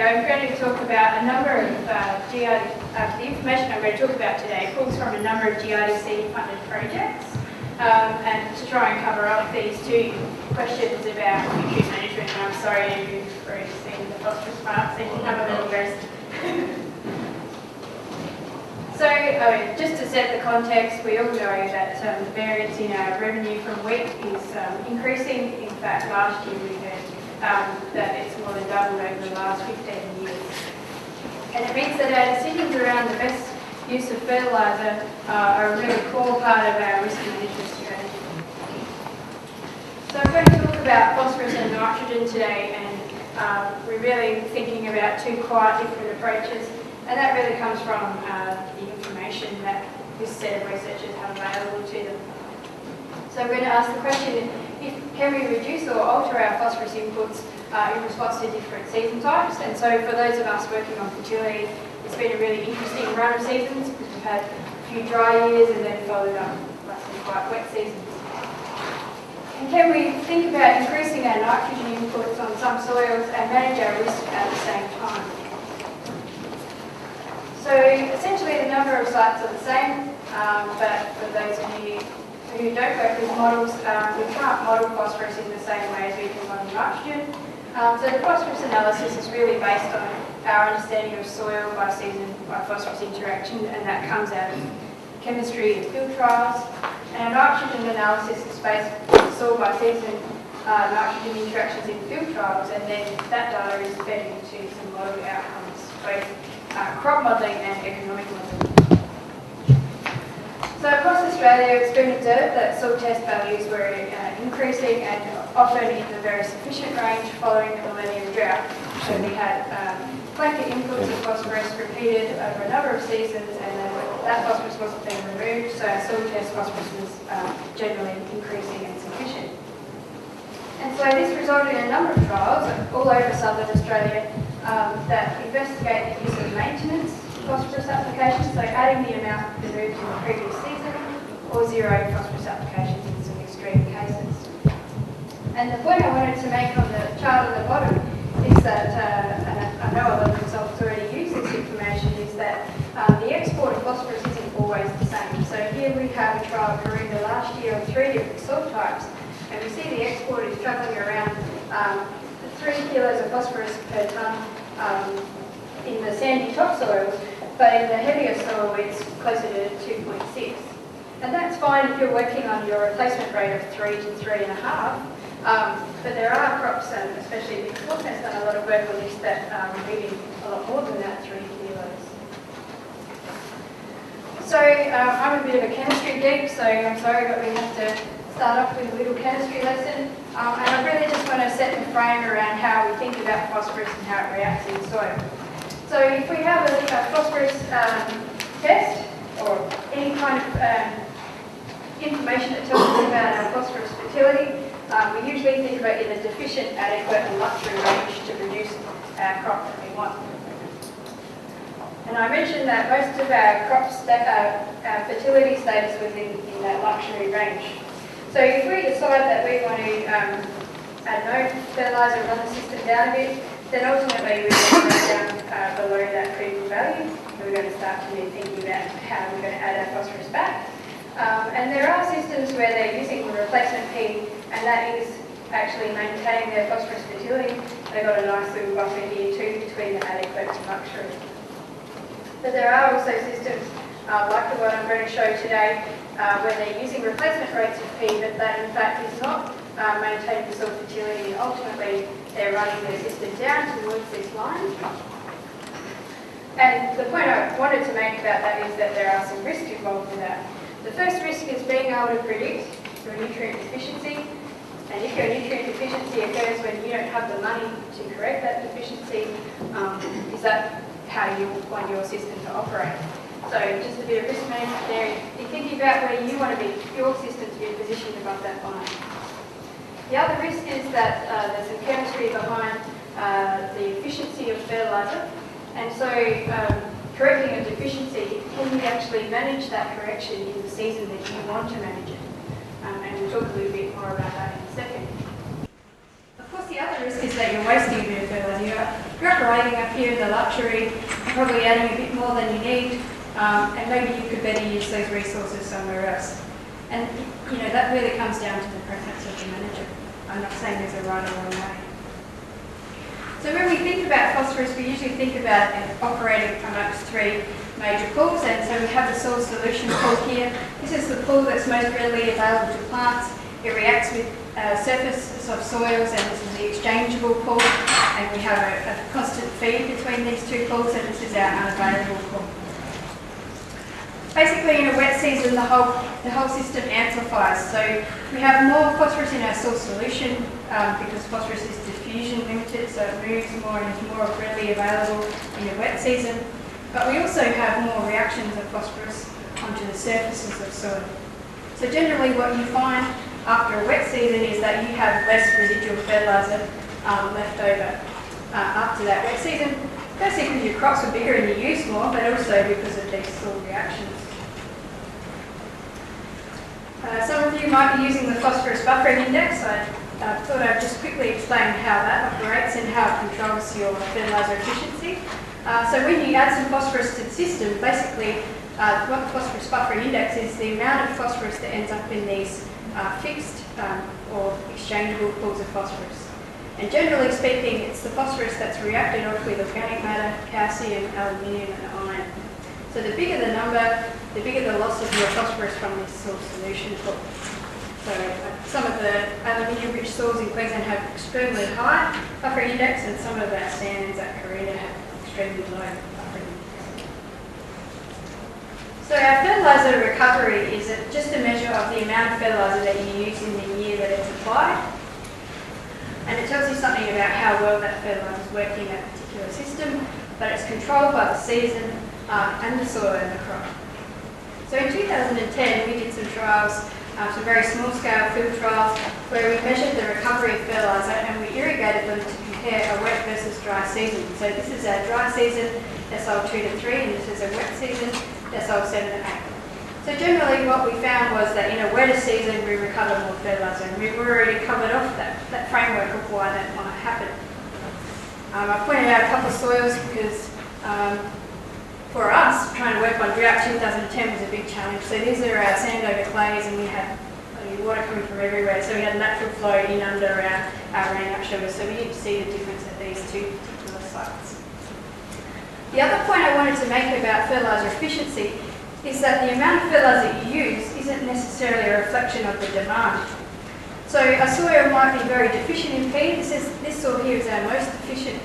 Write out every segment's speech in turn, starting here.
I'm going to talk about a number of the information I'm going to talk about today pulls from a number of GRDC funded projects, and to try and cover off these two questions about nutrient management. And I'm sorry, Andrew, for seeing the phosphorus part, so you can have a little rest. So, just to set the context, we all know that the variance in our revenue from wheat is increasing. In fact, last year we heard that it's more than doubled over the last 15 years. And it means that our decisions around the best use of fertiliser are a really core part of our risk management strategy. So I'm going to talk about phosphorus and nitrogen today, and we're really thinking about two quite different approaches. And that really comes from the information that this set of researchers have available to them. So we're going to ask the question, can we reduce or alter our phosphorus inputs in response to different season types? And so for those of us working on fertility, it's been a really interesting run of seasons because we've had a few dry years and then followed up by some quite wet seasons. And can we think about increasing our nitrogen inputs on some soils and manage our risk at the same time? So essentially the number of sites are the same, but for those of you who don't work with models, we can't model phosphorus in the same way as we can model nitrogen. So the phosphorus analysis is really based on our understanding of soil by season by phosphorus interaction, and that comes out of chemistry and field trials. And our nitrogen analysis is based on soil by season nitrogen interactions in field trials, and then that data is fed into some modelled outcomes, both crop modelling and economic modelling. So across Australia, it's been observed that soil test values were increasing and often in the very sufficient range following the millennium drought. So we had blanket inputs of phosphorus repeated over a number of seasons, and then that phosphorus wasn't being removed, so our soil test phosphorus was generally increasing and sufficient. And so this resulted in a number of trials all over southern Australia that investigate the use of maintenance phosphorus applications, so adding the amount removed in the previous season, or zero phosphorus applications in some extreme cases. And the point I wanted to make on the chart at the bottom is that, and I know a lot of consultants already use this information, is that the export of phosphorus isn't always the same. So here we have a trial of Karoonda last year on 3 different soil types, and we see the export is travelling around 3 kilos of phosphorus per tonne in the sandy topsoils, but in the heavier soil it's closer to 2.6. And that's fine if you're working on your replacement rate of 3 to 3.5, but there are crops, especially Big Sports has done a lot of work on this, that are removing a lot more than that 3 kilos. So I'm a bit of a chemistry geek, so I'm sorry, but we have to start off with a little chemistry lesson. And I really just want to set the frame around how we think about phosphorus and how it reacts in soil. So if we have a phosphorus test, or any kind of information that tells us about our phosphorus fertility, we usually think about it in a deficient, adequate and luxury range to produce our crop that we want. And I mentioned that most of our crops, our fertility status was in that luxury range. So if we decide that we want to add no fertiliser, run the system down a bit, then ultimately we're going to go down below that critical value. And we're going to start to be thinking about how we're going to add our phosphorus back. And there are systems where they're using the replacement P, and that is actually maintaining their phosphorus fertility. They've got a nice little buffer here too between the adequate and luxury. But there are also systems like the one I'm going to show today, where they're using replacement rates of P, but that in fact is not maintaining the soil fertility, and ultimately they're running their system down towards this line. And the point I wanted to make about that is that there are some risks involved in that. The first risk is being able to predict your nutrient deficiency, and if your nutrient deficiency occurs when you don't have the money to correct that deficiency, is that how you want your system to operate? So just a bit of risk management there. You're thinking about where you want to be, your system to be positioned above that line. The other risk is that there's some chemistry behind the efficiency of fertiliser, and so correcting a deficiency, can you actually manage that correction in the season that you want to manage it? And we'll talk a little bit more about that in a second. Of course, the other risk is that you're wasting a bit of fertiliser. you're operating up here in the luxury, you're probably adding a bit more than you need, and maybe you could better use those resources somewhere else. And you know, that really comes down to the preference of the manager. I'm not saying there's a right or wrong way. So when we think about phosphorus, we usually think about it operating amongst three major pools, and so we have the soil solution pool here. This is the pool that's most readily available to plants. It reacts with surfaces of soils, and this is the exchangeable pool, and we have a constant feed between these two pools, and this is our unavailable pool. Basically, in a wet season, the whole system amplifies. So we have more phosphorus in our soil solution because phosphorus is diffusion limited, so it moves more and is more readily available in a wet season. But we also have more reactions of phosphorus onto the surfaces of soil. So generally what you find after a wet season is that you have less residual fertiliser left over after that wet season. Firstly because your crops are bigger and you use more, but also because of these soil reactions. Some of you might be using the phosphorus buffering index. I thought I'd just quickly explain how that operates and how it controls your fertiliser efficiency. So when you add some phosphorus to the system, basically what the phosphorus buffering index is the amount of phosphorus that ends up in these fixed or exchangeable pools of phosphorus. And generally speaking, it's the phosphorus that's reacted off with organic matter, calcium, aluminium and iron. So the bigger the number, the bigger the loss of your phosphorus from this soil solution pool. So some of the aluminium-rich soils in Queensland have extremely high buffering index, and some of our sands at Karoonda have extremely low buffering index. So our fertiliser recovery is just a measure of the amount of fertiliser that you use in the year that it's applied. And it tells you something about how well that fertiliser is working in that particular system, but it's controlled by the season and the soil and the crop. So in 2010 we did some trials, some very small scale field trials, where we measured the recovery of fertiliser and we irrigated them to compare a wet versus dry season. So this is our dry season, decile 2 to 3, and this is a wet season, decile 7 to 8. So generally what we found was that in a wetter season we recover more fertiliser, and we've already covered off that framework of why that might happen. I pointed out a couple of soils because for us, trying to work on drought 2010 was a big challenge. So these are our sand over clays, and we had water coming from everywhere. So we had natural flow in under our rain-up sugars. So we need to see the difference at these two particular sites. The other point I wanted to make about fertiliser efficiency is that the amount of fertiliser you use isn't necessarily a reflection of the demand. So a soil might be very deficient in feed. This soil here is our most efficient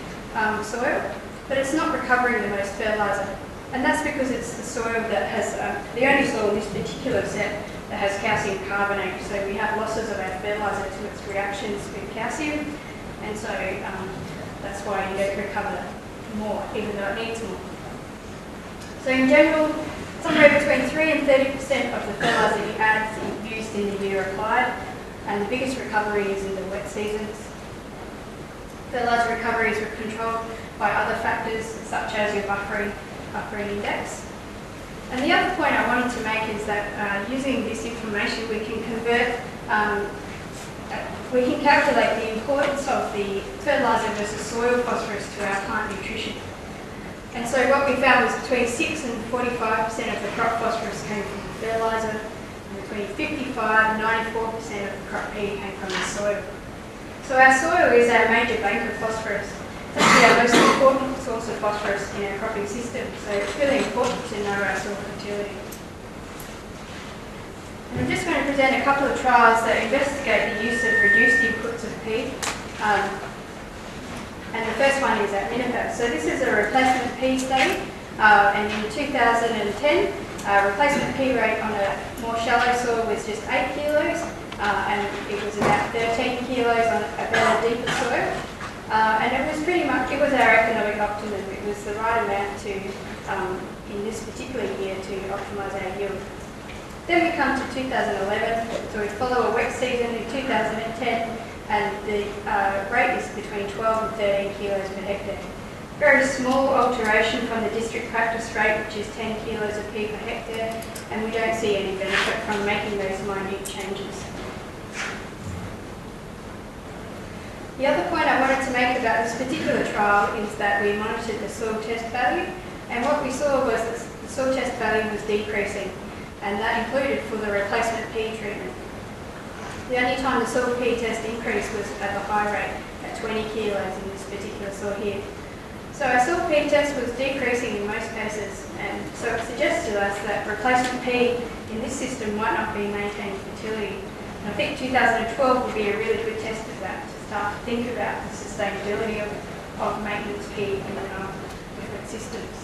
soil, but it's not recovering the most fertiliser. And that's because it's the soil that has, the only soil in this particular set that has calcium carbonate. So we have losses of our fertiliser to its reactions with calcium, and so that's why you don't recover more, even though it needs more. So in general, somewhere between 3 and 30% of the fertiliser you add is used in the year applied, and the biggest recovery is in the wet seasons. Fertiliser recovery is controlled by other factors such as your buffering index. And the other point I wanted to make is that using this information we can calculate the importance of the fertiliser versus soil phosphorus to our plant nutrition. And so what we found was between 6 and 45% of the crop phosphorus came from the fertiliser, and between 55 and 94% of the crop P came from the soil. So our soil is our major bank of phosphorus. It's actually our most important source of phosphorus in our cropping system, so it's really important to know our soil fertility. And I'm just going to present a couple of trials that investigate the use of reduced inputs of P. And the first one is at Nineveh. So this is a replacement P study, and in 2010, replacement P rate on a more shallow soil was just 8 kilos, and it was about 13 kilos on a better, deeper soil. And it was pretty much, it was our economic optimum. It was the right amount to, in this particular year, to optimise our yield. Then we come to 2011, so we follow a wet season in 2010, and the rate is between 12 and 13 kilos per hectare. Very small alteration from the district practice rate, which is 10 kilos of P per hectare, and we don't see any benefit from making those minute changes. The other point I wanted to to make about this particular trial is that we monitored the soil test value, and what we saw was that the soil test value was decreasing, and that included for the replacement P treatment. The only time the soil P test increased was at the high rate, at 20 kilos in this particular soil here. So our soil P test was decreasing in most cases, and so it suggests to us that replacement P in this system might not be maintaining fertility. And I think 2012 will be a really good test of that, to start to think about the sustainability of maintenance P in different systems.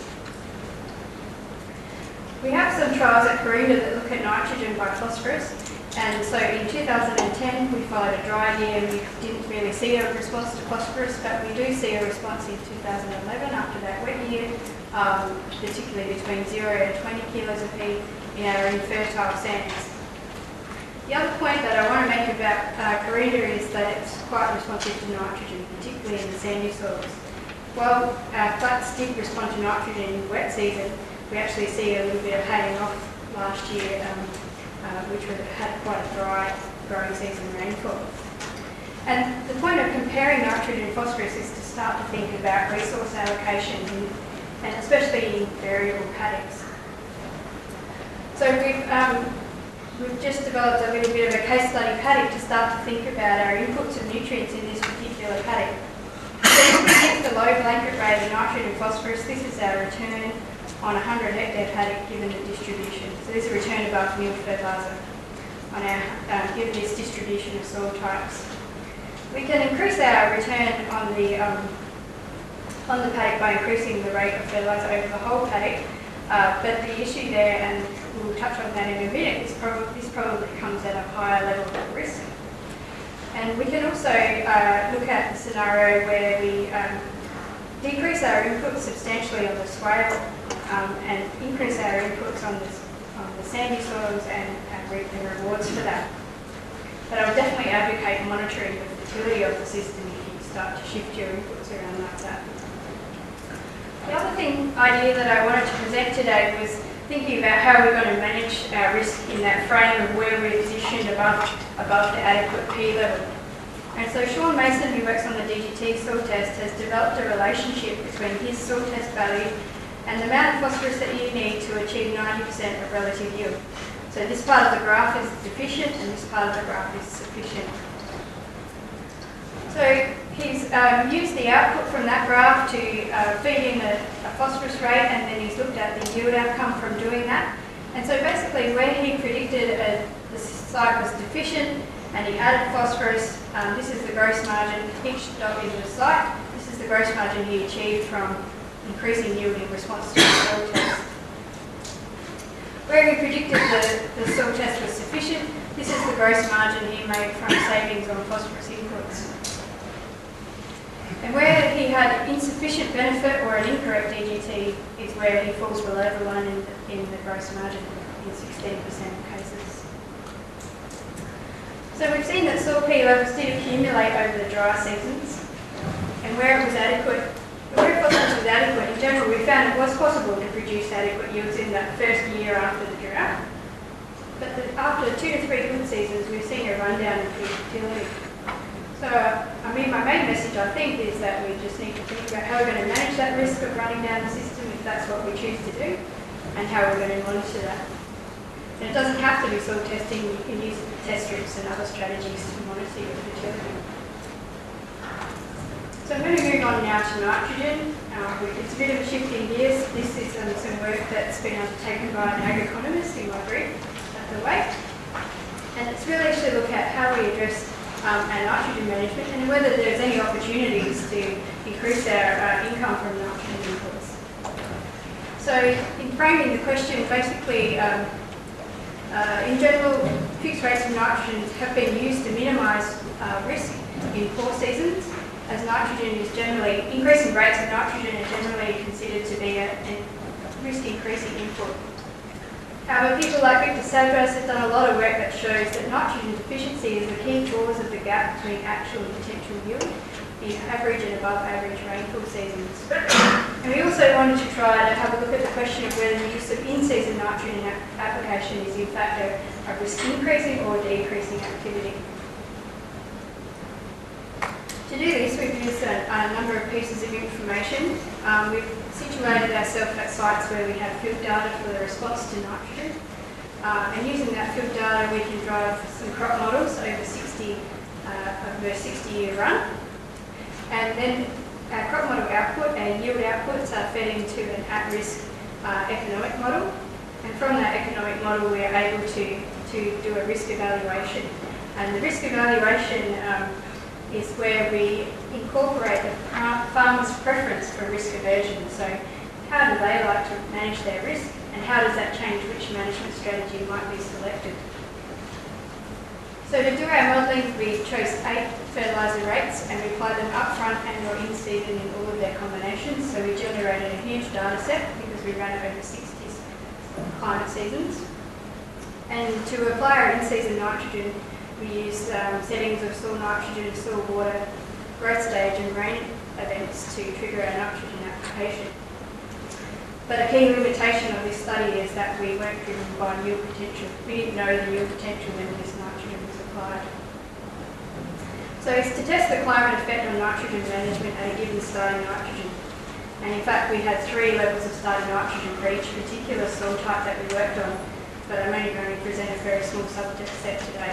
We have some trials at Karoonda that look at nitrogen by phosphorus, and so in 2010 we followed a dry year and we didn't really see a response to phosphorus, but we do see a response in 2011 after that wet year, particularly between 0 and 20 kilos of P in our infertile sands. The other point that I want to make about Karoonda is that it's quite responsive to nitrogen, particularly in the sandy soils. While our flats did respond to nitrogen in the wet season, we actually see a little bit of hanging off last year, which had quite a dry growing season rainfall. And the point of comparing nitrogen and phosphorus is to start to think about resource allocation, and especially in variable paddocks. So we've just developed a little bit of a case study paddock to start to think about our inputs of nutrients in this particular paddock. So if we get the low blanket rate of nitrogen and phosphorus, this is our return on a 100 hectare paddock given the distribution. So this is a return above milled fertiliser on our given this distribution of soil types. We can increase our return on the paddock by increasing the rate of fertiliser over the whole paddock, but the issue there, and we'll touch on that in a minute, this probably comes at a higher level of risk. And we can also look at the scenario where we decrease our inputs substantially on the swale and increase our inputs on the sandy soils and reap the rewards for that. But I would definitely advocate monitoring the fertility of the system if you start to shift your inputs around like that. The other idea that I wanted to present today was thinking about how we're going to manage our risk in that frame of where we're positioned above the adequate P level. And so Sean Mason, who works on the DGT soil test, has developed a relationship between his soil test value and the amount of phosphorus that you need to achieve 90% of relative yield. So this part of the graph is deficient and this part of the graph is sufficient. So he's used the output from that graph to feed in a phosphorus rate, and then he's looked at the yield outcome from doing that. And so basically where he predicted the site was deficient and he added phosphorus, this is the gross margin each dot into the site. This is the gross margin he achieved from increasing yield in response to the soil test. Where he predicted the soil test was sufficient, this is the gross margin he made from savings on phosphorus inputs. And where he had insufficient benefit or an incorrect DGT is where he falls below the line in the gross margin in 16% of cases. So we've seen that soil P levels did accumulate over the dry seasons, and where it was adequate, where phosphorus was adequate, in general we found it was possible to produce adequate yields in that first year after the drought. But after 2 to 3 good seasons, we've seen a rundown in fertility. So, my main message, I think, is that we just need to think about how we're going to manage that risk of running down the system if that's what we choose to do, and how we're going to monitor that. And it doesn't have to be soil testing, you can use test strips and other strategies to monitor your fertility. So I'm going to move on now to nitrogen. It's a bit of a shift in gears. This is some work that's been undertaken by an ag-economist in my group at the Wake. And it's really to look at how we address our nitrogen management and whether there's any opportunities to increase our income from nitrogen inputs. So in framing the question, basically, in general, fixed rates of nitrogen have been used to minimise risk in poor seasons, as nitrogen is generally, increasing rates of nitrogen are generally considered to be a risk-increasing input. However, people like Victor Savas have done a lot of work that shows that nitrogen deficiency is the key cause of the gap between actual and potential yield in average and above average rainfall seasons. And we also wanted to try to have a look at the question of whether the use of in-season nitrogen application is in fact a risk increasing or decreasing activity. To To do this, we've used a number of pieces of information. We've situated ourselves at sites where we have field data for the response to nitrogen. And using that field data, we can drive some crop models over a 60-year run. And then our crop model output, our yield outputs are fed into an at-risk economic model. And from that economic model, we are able to do a risk evaluation. And the risk evaluation is where we incorporate the farmer's preference for risk aversion. So how do they like to manage their risk, and how does that change which management strategy might be selected? So to do our modelling, we chose 8 fertiliser rates and we applied them upfront and or in season in all of their combinations. So we generated a huge data set because we ran it over 60 climate seasons. And to apply our in-season nitrogen, we used settings of soil nitrogen, soil water, growth stage and rain events to trigger our nitrogen application. But a key limitation of this study is that we weren't driven by yield potential. We didn't know the yield potential when this nitrogen was applied. So it's to test the climate effect on nitrogen management at a given starting nitrogen. And in fact, we had 3 levels of starting nitrogen for each particular soil type that we worked on, but I'm only going to present a very small subject set today.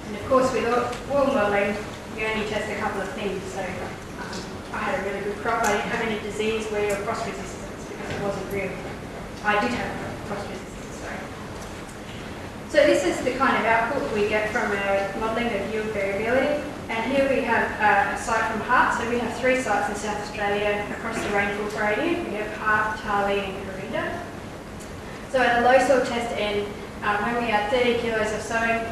And of course, with oil modelling, we only test a couple of things. So I had a really good crop. I didn't have any disease, weed or frost resistance because it wasn't real. I did have frost resistance, sorry. So this is the kind of output we get from our modelling of yield variability. And here we have a site from Hart. So we have 3 sites in South Australia across the rainfall gradient. We have Hart, Tarlee and Karoonda. So at the low soil test end, when we had 30 kilos of sowing,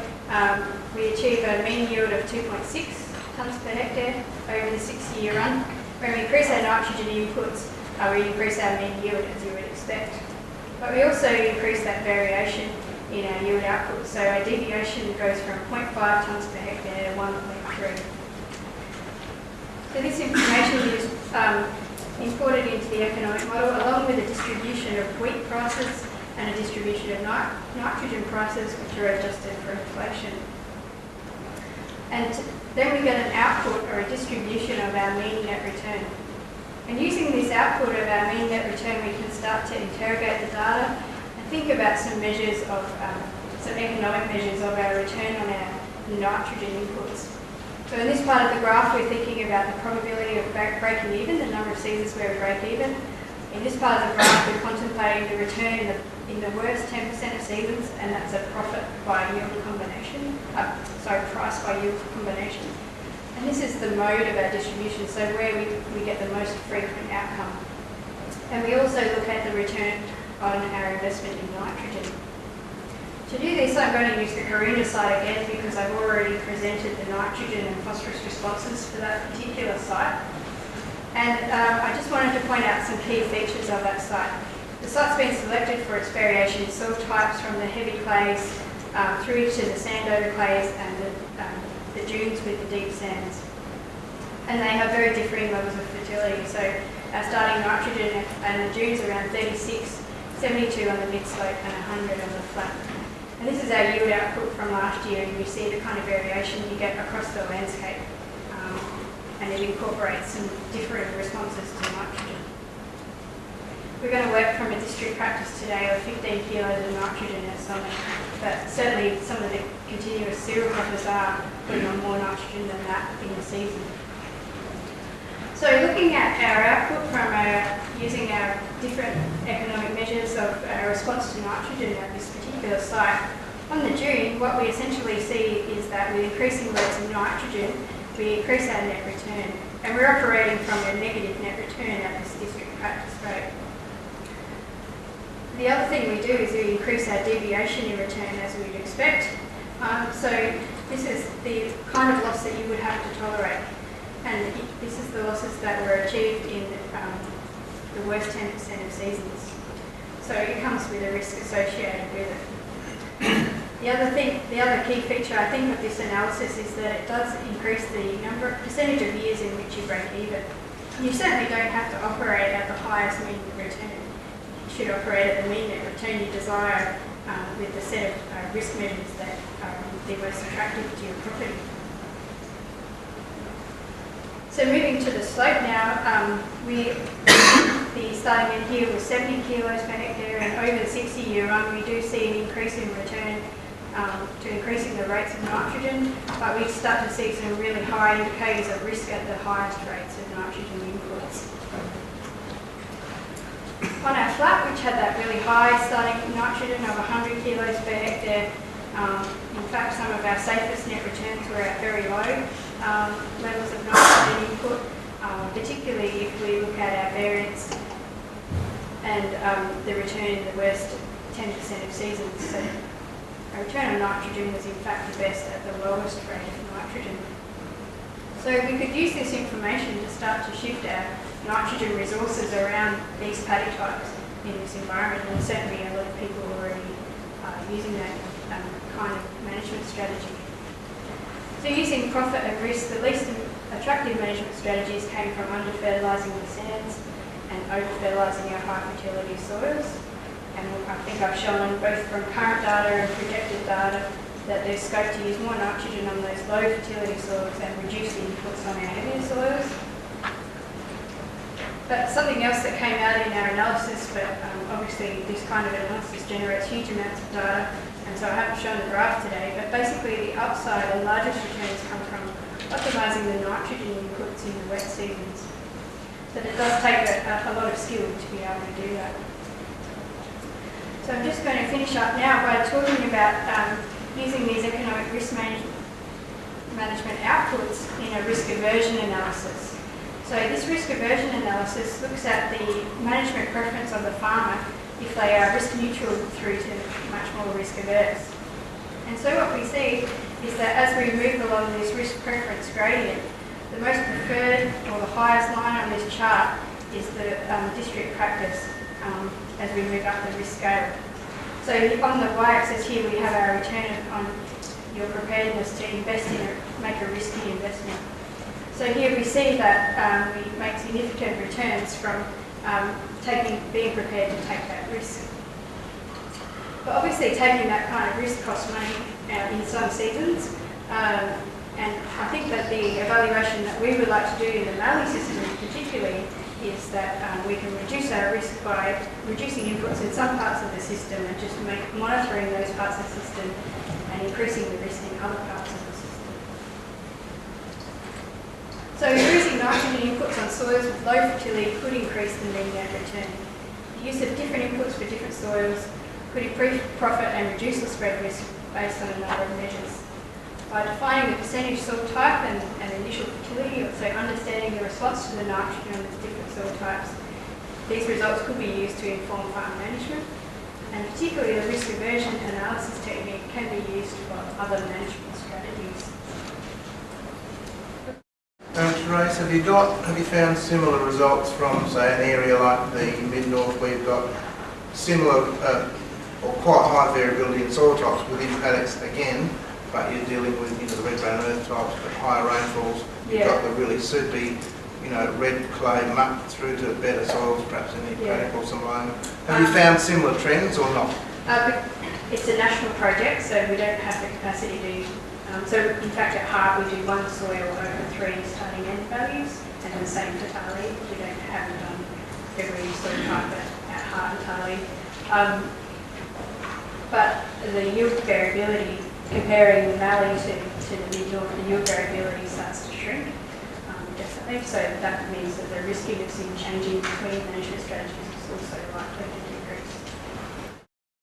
we achieve a mean yield of 2.6 tonnes per hectare over the 6-year run. When we increase our nitrogen inputs, we increase our mean yield as you would expect. But we also increase that variation in our yield output. So our deviation goes from 0.5 tonnes per hectare to 1.3. So this information is imported into the economic model along with a distribution of wheat prices and a distribution of nitrogen prices which are adjusted for inflation. And then we get an output or a distribution of our mean net return. And using this output of our mean net return, we can start to interrogate the data and think about some measures of, some economic measures of our return on our nitrogen inputs. So in this part of the graph, we're thinking about the probability of breaking even, the number of seasons where we break even. In this part of the graph, we're contemplating the return in the worst 10% of seasons, and that's a profit by yield combination, price by yield combination. And this is the mode of our distribution, so where we get the most frequent outcome. And we also look at the return on our investment in nitrogen. To do this, I'm going to use the Karoonda site again because I've already presented the nitrogen and phosphorus responses for that particular site. And I just wanted to point out some key features of that site. The site's been selected for its variation in soil types from the heavy clays through to the sand-over clays and the dunes with the deep sands. And they have very differing levels of fertility. So our starting nitrogen and the dunes around 36, 72 on the mid-slope and 100 on the flat. And this is our yield output from last year, and you see the kind of variation you get across the landscape. And it incorporates some differing responses to nitrogen. We're going to work from a district practice today of 15 kilos of nitrogen at summit, but certainly some of the continuous cereal croppers are putting on more nitrogen than that in the season. So looking at our output from using our different economic measures of our response to nitrogen at this particular site, on the dune, what we essentially see is that with increasing rates of nitrogen, we increase our net return, and we're operating from a negative net return at this district practice rate. The other thing we do is we increase our deviation in return as we'd expect. So this is the kind of loss that you would have to tolerate, and this is the losses that were achieved in the worst 10% of seasons. So it comes with a risk associated with it. The other key feature I think of this analysis is that it does increase the percentage of years in which you break even. You certainly don't have to operate at the highest mean return. You should operate at the mean net return you desire with the set of risk measures that are the most attractive to your property. So moving to the slope now, we be starting in here with 70 kilos per hectare, and over the 60-year run we do see an increase in return to increasing the rates of nitrogen, but we start to see some really high indicators of risk at the highest rates of nitrogen inputs. On our flat, which had that really high starting nitrogen of 100 kilos per hectare, in fact some of our safest net returns were at very low levels of nitrogen input, particularly if we look at our variance and the return in the worst 10% of seasons. So our return on nitrogen was in fact the best at the lowest rate of nitrogen. So we could use this information to start to shift our nitrogen resources around these paddy types in this environment, and certainly a lot of people are already using that kind of management strategy. So using profit and risk, the least attractive management strategies came from under-fertilising the sands and over-fertilising our high fertility soils. And I think I've shown both from current data and projected data that there's scope to use more nitrogen on those low fertility soils and reduce the inputs on our heavier soils. But something else that came out in our analysis, but obviously this kind of analysis generates huge amounts of data, and so I haven't shown the graph today, but basically the upside and largest returns come from optimising the nitrogen inputs in the wet seasons. But it does take a lot of skill to be able to do that. So I'm just going to finish up now by talking about using these economic risk management outputs in a risk aversion analysis. So this risk aversion analysis looks at the management preference of the farmer if they are risk neutral through to much more risk averse. And so what we see is that as we move along this risk preference gradient, the most preferred or the highest line on this chart is the district practice as we move up the risk scale. So on the y-axis here we have our return on your preparedness to invest in make a risky investment. So here we see that we make significant returns from being prepared to take that risk. But obviously taking that kind of risk costs money in some seasons, and I think that the evaluation that we would like to do in the Mallee system particularly is that we can reduce our risk by reducing inputs in some parts of the system and just monitoring those parts of the system and increasing the risk in other parts of the system. So increasing nitrogen inputs on soils with low fertility could increase the mean net return. The use of different inputs for different soils could improve profit and reduce the spread risk based on a number of measures. By defining the percentage soil type and initial fertility, so understanding the response to the nitrogen on these different soil types, these results could be used to inform farm management, and particularly the risk aversion analysis technique can be used for other management strategies. Therese, have you found similar results from, say, an area like the mid-north where you've got similar or quite high variability in soil types within paddocks again, but you're dealing with the red brown earth types, but higher rainfalls? You've got the really soupy, red clay muck through to better soils, perhaps in the paddock or some loam. Have you found similar trends or not? It's a national project, so we don't have the capacity to. So in fact at heart we do one soil over 3 starting end values, and the same for Tali. We haven't done every soil type at heart and Tali. But the yield variability, comparing the Mallee to the mid-north, the yield variability starts to shrink, definitely. So that means that the riskiness in changing between management strategies is also likely